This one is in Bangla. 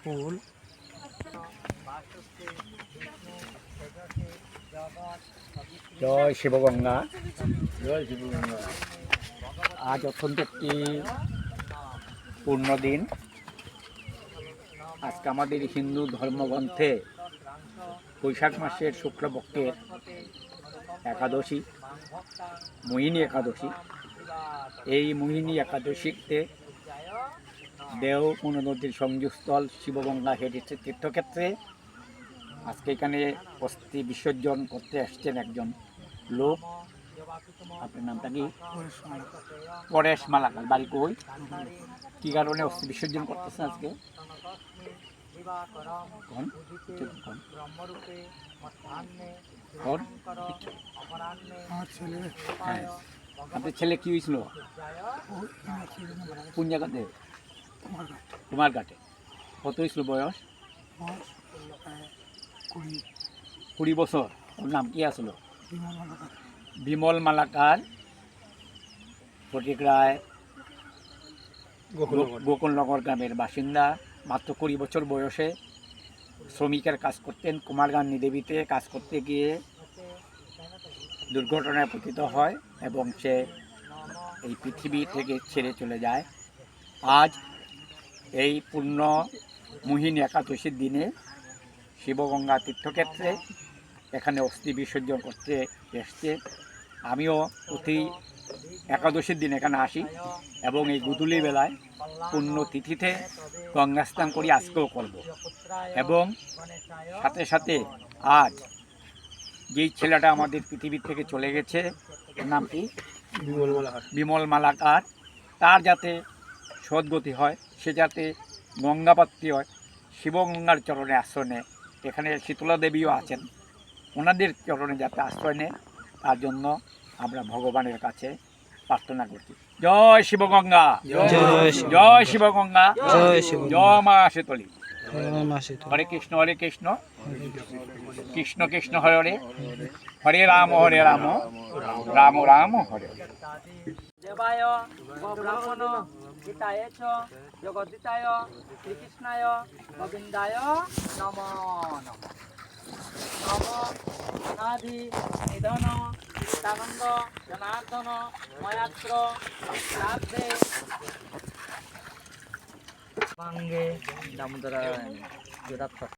ফুল। জয় শিবগঙ্গা। জয় শিবগঙ্গা। আজ অত্যন্ত একটি পূর্ণ দিন। আজকে আমাদের হিন্দু ধর্মগ্রন্থে বৈশাখ মাসের শুক্লপক্ষের একাদশী, মোহিনী একাদশী। এই মোহিনী একাদশীতে দেওপুর নদীর সংযোগস্থল শিবগঙ্গা হেরিটেজ তীর্থক্ষেত্রে আজকে এখানে অস্থি বিসর্জন করতে আসছেন একজন লোক। আপনার নামটা কি? পরেশ মালাকার। বাড়ি কই? কী কারণে অস্থি বিসর্জন করতেছেন আজকে? হ্যাঁ, আপনার ছেলে কি হয়েছিল? কোন জায়গাতে? কুমারঘাটে। কত হয়েছিল বয়স? 20 বছর। ওর নাম কি আসলো? বিমল মালাকার। ফটিক রায় গোকুলনগর গ্রামের বাসিন্দা। মাত্র 20 বছর বয়সে শ্রমিকের কাজ করতেন। কুমারগান্নী দেবীতে কাজ করতে গিয়ে দুর্ঘটনায় পতিত হয় এবং সে এই পৃথিবী থেকে ছেড়ে চলে যায়। আজ এই পূর্ণ মোহিনী একাদশীর দিনে শিবগঙ্গা তীর্থক্ষেত্রে এখানে অস্থি বিসর্জন করতে এসছে। আমিও প্রতি একাদশীর দিন এখানে আসি এবং এই গুদুলি বেলায় পূর্ণ তিথিতে গঙ্গা স্নান করি, আজকেও করব। এবং সাথে সাথে আজ যেই ছেলেটা আমাদের পৃথিবী থেকে চলে গেছে, নাম কি? বিমল মালাকার। তার যাতে সদ্গতি হয়, সে যাতে গঙ্গাপাত্রী হয়, শিবগঙ্গার চরণে আশ্রয় নেয়। এখানে শীতলা দেবীও আছেন, ওনাদের চরণে যাতে আশ্রয় নেয়, তার জন্য আমরা ভগবানের কাছে প্রার্থনা করছি। জয় শিবগঙ্গা, জয় শিবগঙ্গা, জয় মা শীতলী। হরে কৃষ্ণ হরে কৃষ্ণ, কৃষ্ণ কৃষ্ণ হরে হরে, হরে রাম রাম রাম হরে। দেবায় ব্রাহ্মণ হিতায় চ জগদ্দিতায় শ্রীকৃষ্ণায় গোবিন্দায় নমো নমঃ। নম অনাদি নিধন নিত্যানন্দ জনার্দন ময়াত্র শ্রাদ্ধে বাঙ্গে দামোদরা জোড়াত্মক।